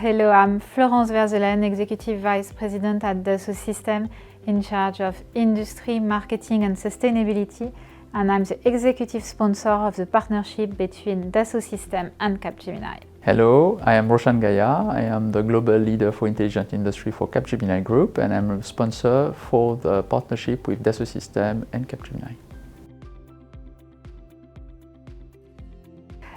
hello, I'm Florence Verzelen, Executive Vice President at Dassault Systèmes in charge of Industry, Marketing and Sustainability, and I'm the executive sponsor of the partnership between Dassault Systèmes and Capgemini. Hello, I am Roshan Gaya. I am the Global Leader for Intelligent Industry for Capgemini Group, and I'm a sponsor for the partnership with Dassault Systèmes and Capgemini.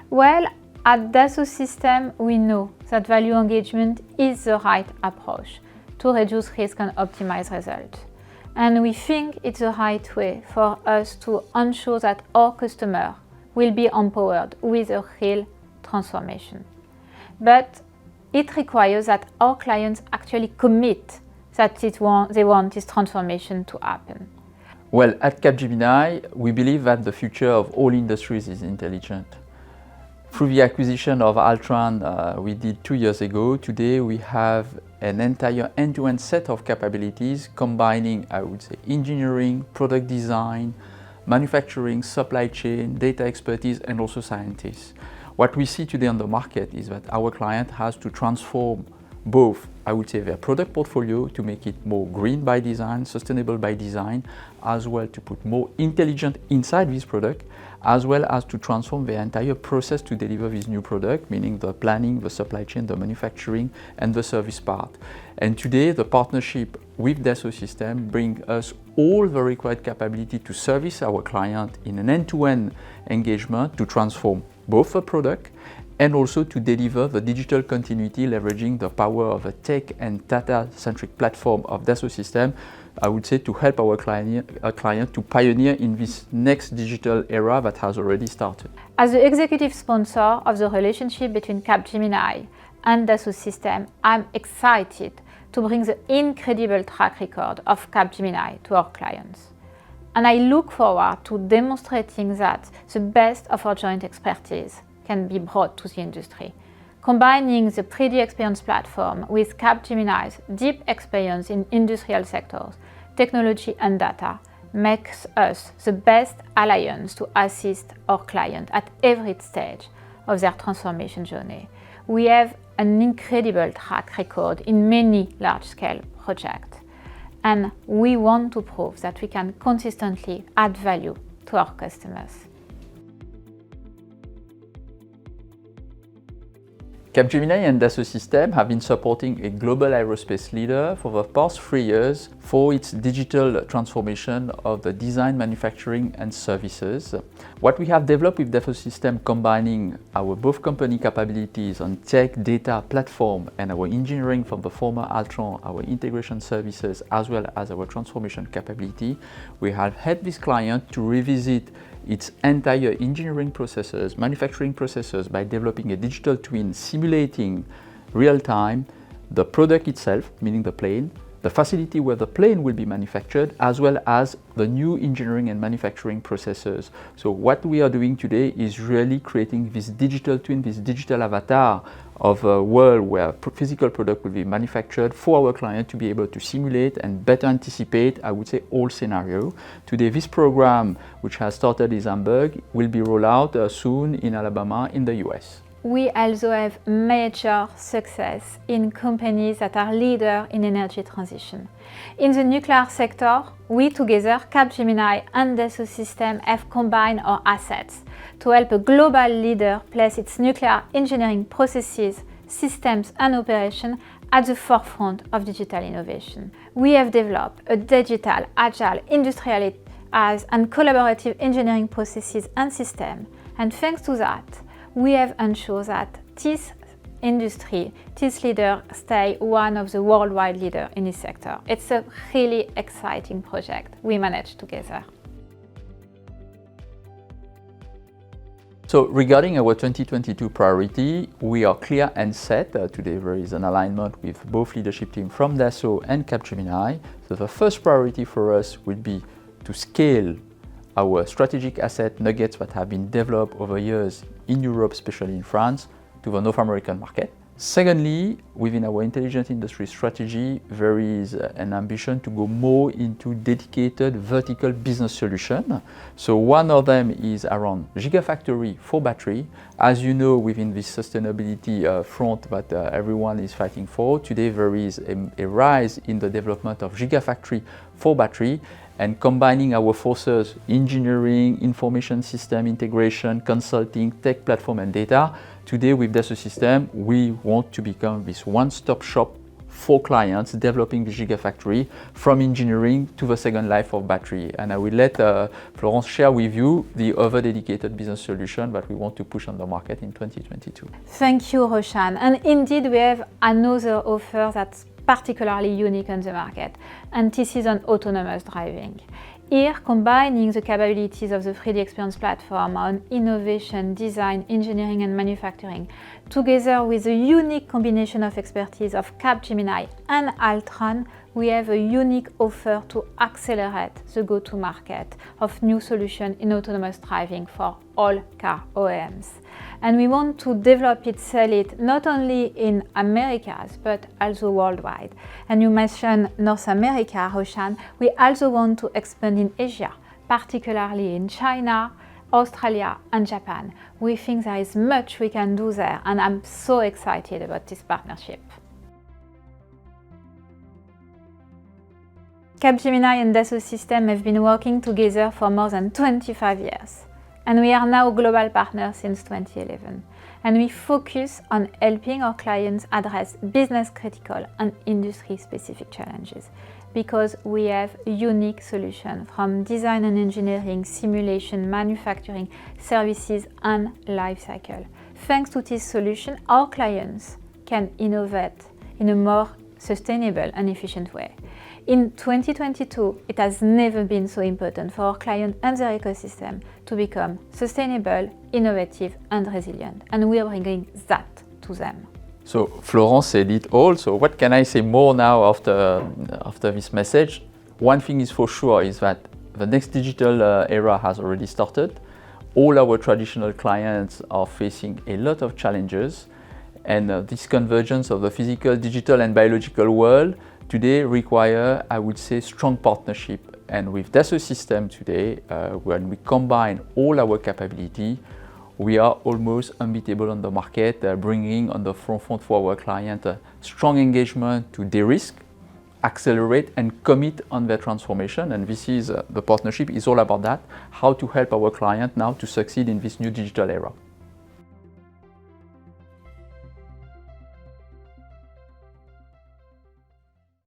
Well, at Dassault Systèmes, we know that value engagement is the right approach to reduce risk and optimize results. And we think it's the right way for us to ensure that our customer will be empowered with a real transformation. But it requires that our clients actually commit that they want this transformation to happen. Well, at Capgemini, we believe that the future of all industries is intelligent. Through the acquisition of Altran we did 2 years ago, today we have an entire end-to-end set of capabilities combining, I would say, engineering, product design, manufacturing, supply chain, data expertise, and also scientists. What we see today on the market is that our client has to transform both, I would say, their product portfolio to make it more green by design, sustainable by design, as well to put more intelligence inside this product, as well as to transform the entire process to deliver this new product, meaning the planning, the supply chain, the manufacturing, and the service part. And today, the partnership with Dassault Systèmes brings us all the required capability to service our client in an end-to-end engagement to transform both the product and also to deliver the digital continuity, leveraging the power of a tech and data-centric platform of Dassault Systèmes, I would say, to help our client to pioneer in this next digital era that has already started. As the executive sponsor of the relationship between Capgemini and Dassault Systèmes, I'm excited to bring the incredible track record of Capgemini to our clients. And I look forward to demonstrating that the best of our joint expertise can be brought to the industry. Combining the 3D experience platform with Capgemini's deep experience in industrial sectors, technology and data makes us the best alliance to assist our client at every stage of their transformation journey. We have an incredible track record in many large-scale projects, and we want to prove that we can consistently add value to our customers. Capgemini and Dassault Systèmes have been supporting a global aerospace leader for the past 3 years for its digital transformation of the design, manufacturing and services. What we have developed with Dassault Systèmes, combining our both company capabilities on tech, data, platform, and our engineering from the former Altran, our integration services, as well as our transformation capability, we have helped this client to revisit its entire engineering processes, manufacturing processes by developing a digital twin simulating real-time the product itself, meaning the plane, the facility where the plane will be manufactured, as well as the new engineering and manufacturing processes. So what we are doing today is really creating this digital twin, this digital avatar of a world where physical product will be manufactured for our client to be able to simulate and better anticipate, I would say, all scenarios. Today, this program, which has started in Hamburg, will be rolled out soon in Alabama in the US. We also have major success in companies that are leaders in energy transition. In the nuclear sector, we together, Capgemini and Dassault Systèmes, have combined our assets to help a global leader place its nuclear engineering processes, systems and operation at the forefront of digital innovation. We have developed a digital, agile, industrialized and collaborative engineering processes and systems, and thanks to that, we have ensured that this industry, this leader, stay one of the worldwide leaders in this sector. It's a really exciting project we managed together. So regarding our 2022 priority, we are clear and set. Today there is an alignment with both leadership team from Dassault and Capgemini. So the first priority for us would be to scale our strategic asset nuggets that have been developed over years in Europe, especially in France, to the North American market. Secondly, within our intelligent industry strategy, there is an ambition to go more into dedicated vertical business solution. So one of them is around Gigafactory for battery. As you know, within this sustainability front that everyone is fighting for, today there is a rise in the development of Gigafactory for battery, and combining our forces, engineering, information system integration, consulting, tech platform and data. Today with Dassault Systèmes, we want to become this one-stop shop for clients developing the Gigafactory from engineering to the second life of battery. And I will let Florence share with you the other dedicated business solution that we want to push on the market in 2022. Thank you, Roshan. And indeed, we have another offer that's particularly unique on the market, and this is on autonomous driving. Here, combining the capabilities of the 3D Experience platform on innovation, design, engineering and manufacturing, together with a unique combination of expertise of Capgemini and Altron, we have a unique offer to accelerate the go-to-market of new solutions in autonomous driving for all car OEMs. And we want to develop it, sell it, not only in Americas, but also worldwide. And you mentioned North America, Roshan. We also want to expand in Asia, particularly in China, Australia and Japan. We think there is much we can do there, and I'm so excited about this partnership. Capgemini and Dassault Systèmes have been working together for more than 25 years. And we are now global partners since 2011. And we focus on helping our clients address business critical and industry specific challenges, because we have unique solutions from design and engineering, simulation, manufacturing, services and lifecycle. Thanks to this solution, our clients can innovate in a more sustainable and efficient way. In 2022, it has never been so important for our client and their ecosystem to become sustainable, innovative and resilient. And we are bringing that to them. So Florence said it all, so what can I say more now after this message? One thing is for sure is that the next digital era has already started. All our traditional clients are facing a lot of challenges, and this convergence of the physical, digital and biological world today require, I would say, strong partnership. And with Dassault Systèmes today, when we combine all our capability, we are almost unbeatable on the market, bringing on the forefront for our client a strong engagement to de-risk, accelerate and commit on their transformation. And this is, the partnership is all about that, how to help our client now to succeed in this new digital era.